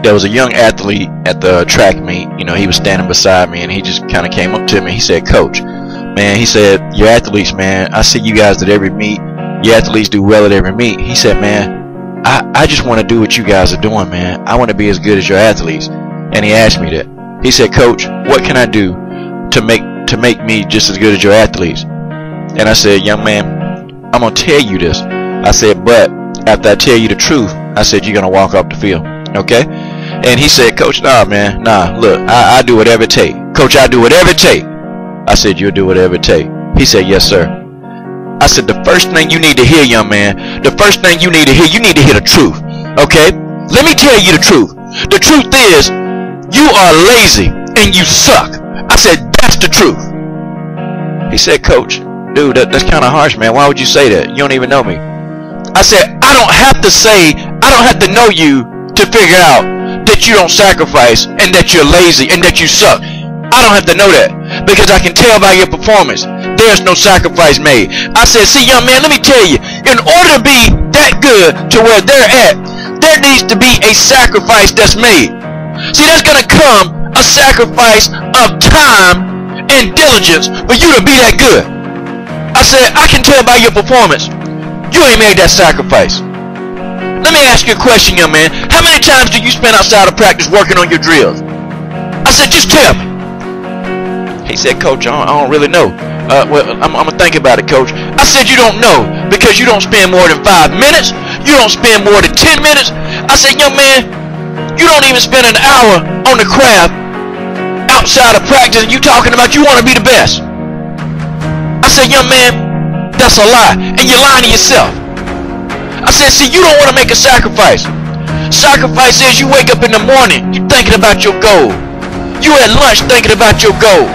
there was a young athlete at the track meet. You know, he was standing beside me, and he just kind of came up to me. He said, "Coach, man," he said, "your athletes, man, I see you guys at every meet. Your athletes do well at every meet." He said, "Man, I just want to do what you guys are doing, man. I want to be as good as your athletes." And he asked me that. He said, "Coach, what can I do to make me just as good as your athletes?" And I said, "Young man, I'm gonna tell you this." I said, "But after I tell you the truth," I said, "you're gonna walk off the field, okay?" And he said, "Coach, nah, man, nah. Look, I do whatever it take. Coach, I do whatever it take." I said, "You'll do whatever it take." He said, "Yes, sir." I said, "The first thing you need to hear, young man, the first thing you need to hear the truth, okay? Let me tell you the truth. The truth is, you are lazy and you suck." I said, "That's the truth." He said, "Coach, dude, that's kind of harsh, man. Why would you say that? You don't even know me." I said, I don't have to know you to figure out that you don't sacrifice and that you're lazy and that you suck. I don't have to know that, because I can tell by your performance there's no sacrifice made. I said, "See, young man, let me tell you, in order to be that good to where they're at, there needs to be a sacrifice that's made. See, there's going to come a sacrifice of time and diligence for you to be that good." I said, "I can tell by your performance you ain't made that sacrifice. Let me ask you a question, young man. How many times do you spend outside of practice working on your drills?" I said, "Just tell me." He said, "Coach, I don't really know. Well, I'm going to think about it, Coach." I said, "You don't know because you don't spend more than 5 minutes. You don't spend more than 10 minutes. I said, young man, you don't even spend an hour on the craft outside of practice, and you talking about you want to be the best." I said, "Young man, that's a lie, and you're lying to yourself." I said, "See, you don't want to make a sacrifice. Sacrifice is you wake up in the morning, you thinking about your goal. You at lunch thinking about your goal.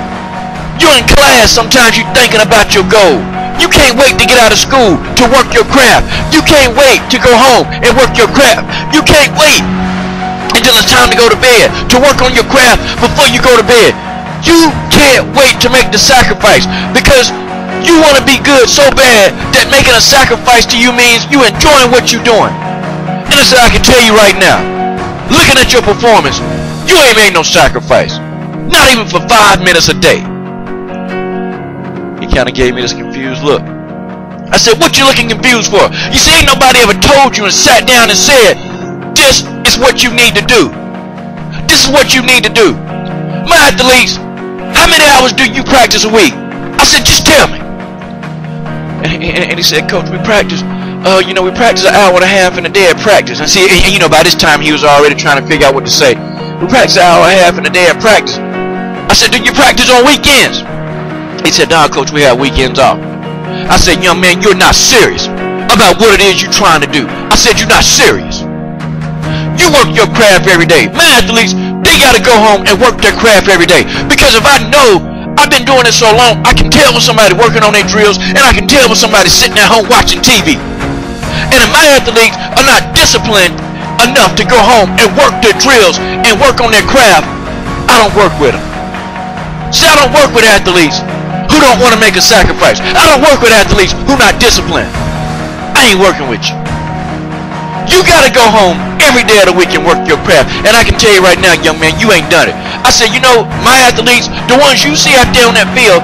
You're in class, sometimes you thinking about your goal. You can't wait to get out of school to work your craft. You can't wait to go home and work your craft. You can't wait until it's time to go to bed to work on your craft before you go to bed. You can't wait to make the sacrifice because you want to be good so bad that making a sacrifice to you means you enjoying what you're doing." And I said, "I can tell you right now, looking at your performance, you ain't made no sacrifice. Not even for 5 minutes a day." He kind of gave me this confused look. I said, "What you looking confused for? You see, ain't nobody ever told you and sat down and said, this is what you need to do. This is what you need to do. My athletes, how many hours do you practice a week?" I said, "Just tell me." And he said, "Coach, we practice, we practice an hour and a half in a day at practice." And see, and by this time he was already trying to figure out what to say. "We practice an hour and a half in a day at practice." I said, "Do you practice on weekends?" He said, "Nah, Coach, we have weekends off." I said, "Young man, you're not serious about what it is you're trying to do." I said, "You're not serious. You work your craft every day. My athletes, they got to go home and work their craft every day. Because if I know I've been doing it so long, I can tell when somebody working on their drills, and I can tell when somebody's sitting at home watching TV. And if my athletes are not disciplined enough to go home and work their drills and work on their craft, I don't work with them. See, I don't work with athletes who don't want to make a sacrifice. I don't work with athletes who not disciplined. I ain't working with you. You got to go home every day of the week and work your craft. And I can tell you right now, young man, you ain't done it." I said, "My athletes, the ones you see out there on that field,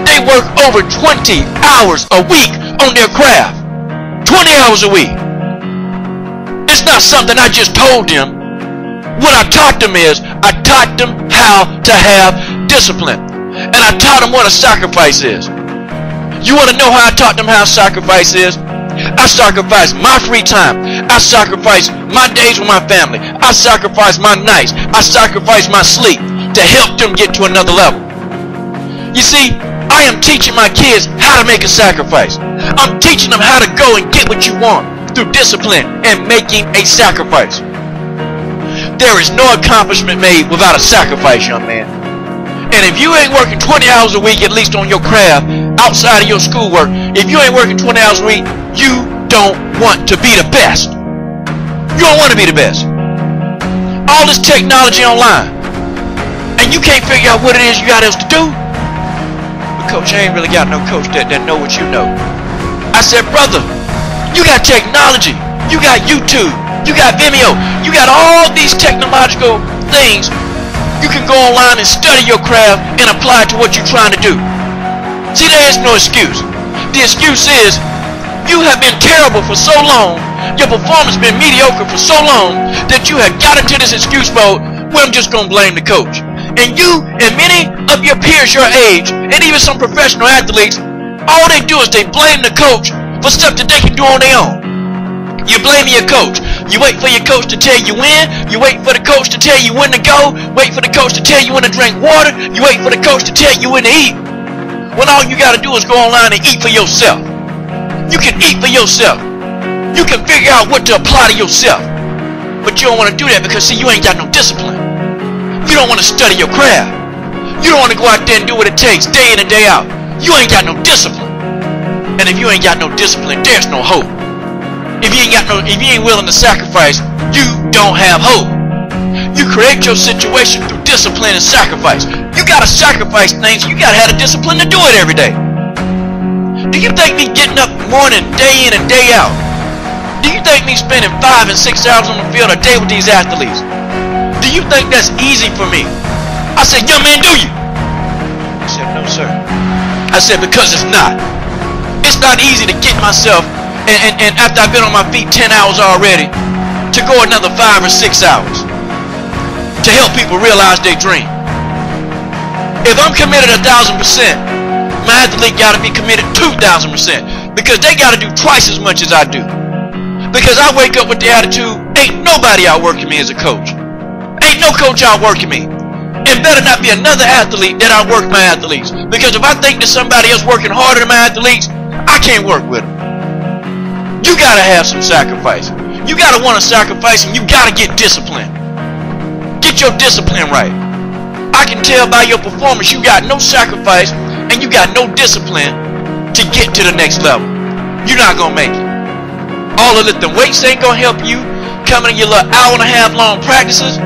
they work over 20 hours a week on their craft. 20 hours a week. It's not something I just told them. What I taught them is, I taught them how to have discipline. And I taught them what a sacrifice is. You want to know how I taught them how a sacrifice is? I sacrifice my free time. I sacrifice my days with my family. I sacrifice my nights. I sacrifice my sleep to help them get to another level. You see, I am teaching my kids how to make a sacrifice. I'm teaching them how to go and get what you want through discipline and making a sacrifice. There is no accomplishment made without a sacrifice, young man. And if you ain't working 20 hours a week, at least on your craft, outside of your schoolwork, if you ain't working 20 hours a week, you don't want to be the best. You don't want to be the best. All this technology online, and you can't figure out what it is you got else to do. But coach, I ain't really got no coach that know what you know. I said, brother, you got technology. You got YouTube. You got Vimeo. You got all these technological things. You can go online and study your craft and apply it to what you're trying to do. See, there is no excuse. The excuse is you have been terrible for so long, your performance has been mediocre for so long, that you have got into this excuse mode where I'm just going to blame the coach. And you and many of your peers your age, and even some professional athletes, all they do is they blame the coach for stuff that they can do on their own. You're blaming your coach. You wait for your coach to tell you when. You wait for the coach to tell you when to go. Wait for the coach to tell you when to drink water. You wait for the coach to tell you when to eat. When all you got to do is go online and eat for yourself. You can eat for yourself. You can figure out what to apply to yourself. But you don't want to do that because, see, you ain't got no discipline. You don't want to study your craft. You don't want to go out there and do what it takes day in and day out. You ain't got no discipline. And if you ain't got no discipline, there's no hope. If you ain't willing to sacrifice, you don't have hope. You create your situation through discipline and sacrifice. You gotta sacrifice things. You gotta have the discipline to do it every day. Do you think me getting up morning, day in and day out? Do you think me spending 5 and 6 hours on the field a day with these athletes? Do you think that's easy for me? I said, young man, do you? He said, no, sir. I said, because it's not. It's not easy to get myself and after I've been on my feet 10 hours already, to go another 5 or 6 hours to help people realize their dream. If I'm committed 1,000%, my athlete got to be committed 2,000% because they got to do twice as much as I do. Because I wake up with the attitude, ain't nobody outworking me as a coach. Ain't no coach outworking me. And better not be another athlete that outwork my athletes. Because if I think that somebody else working harder than my athletes, I can't work with them. You gotta have some sacrifice. You gotta want to sacrifice, and you gotta get discipline. Get your discipline right. I can tell by your performance you got no sacrifice and you got no discipline to get to the next level. You're not gonna make it. All of lifting weights ain't gonna help you. Coming to your little hour-and-a-half long practices,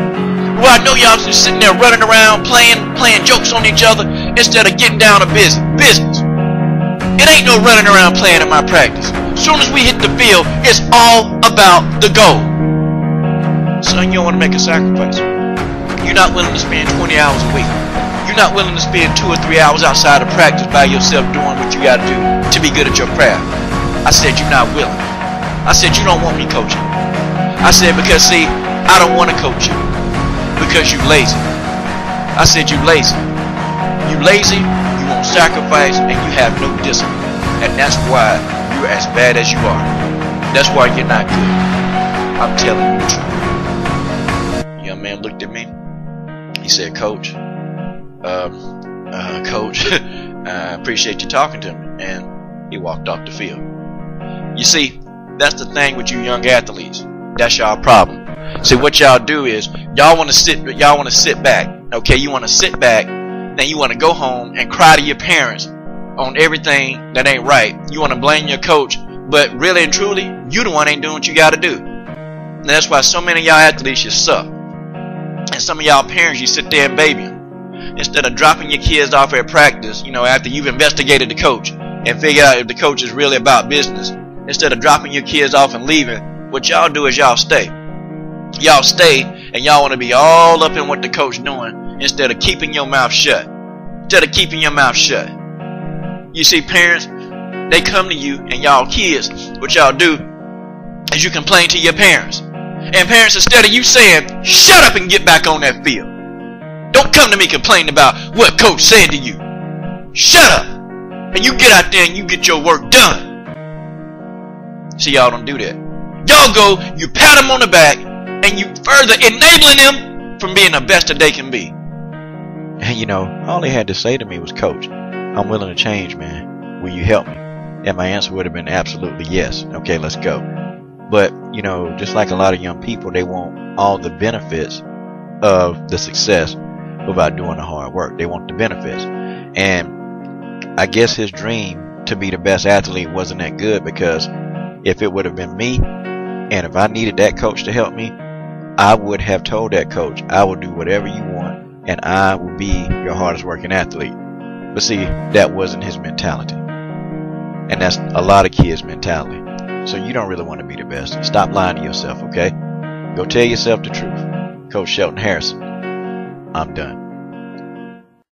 well, I know y'all just sitting there running around playing jokes on each other instead of getting down to business. It ain't no running around playing in my practice. As soon as we hit the field, it's all about the goal. Son, you don't want to make a sacrifice. You're not willing to spend 20 hours a week. You're not willing to spend 2 or 3 hours outside of practice by yourself doing what you got to do to be good at your craft. I said you're not willing. I said you don't want me coaching. I said because, see, I don't want to coach you because you lazy. I said you lazy. You lazy, you won't sacrifice, and you have no discipline. And that's why you're as bad as you are. That's why you're not good. I'm telling you the truth. The young man looked at me. He said, Coach, Coach, I appreciate you talking to me. And he walked off the field. You see, that's the thing with you young athletes. That's y'all problem. See, what y'all do is y'all want to sit back. Okay, you want to sit back, then you want to go home and cry to your parents on everything that ain't right. You want to blame your coach, but really and truly, you the one ain't doing what you got to do. And that's why so many of y'all athletes just suck. And some of y'all parents, you sit there and baby them. Instead of dropping your kids off at practice, you know, after you've investigated the coach and figured out if the coach is really about business, instead of dropping your kids off and leaving, what y'all do is y'all stay. Y'all stay and y'all want to be all up in what the coach doing instead of keeping your mouth shut. Instead of keeping your mouth shut. You see, parents, they come to you and y'all kids, what y'all do is you complain to your parents. And parents, instead of you saying, shut up and get back on that field. Don't come to me complaining about what coach said to you. Shut up. And you get out there and you get your work done. See, y'all don't do that. Y'all go, you pat them on the back, and you further enabling them from being the best that they can be. And you know, all they had to say to me was, Coach, I'm willing to change, man. Will you help me? And my answer would have been absolutely yes. Okay, let's go. But, you know, just like a lot of young people, they want all the benefits of the success without doing the hard work. They want the benefits. And I guess his dream to be the best athlete wasn't that good, because if it would have been me, and if I needed that coach to help me, I would have told that coach, I will do whatever you want, and I will be your hardest working athlete. But see, that wasn't his mentality. And that's a lot of kids' mentality. So you don't really want to be the best. Stop lying to yourself, okay? Go tell yourself the truth. Coach Shelton Harrison. I'm done.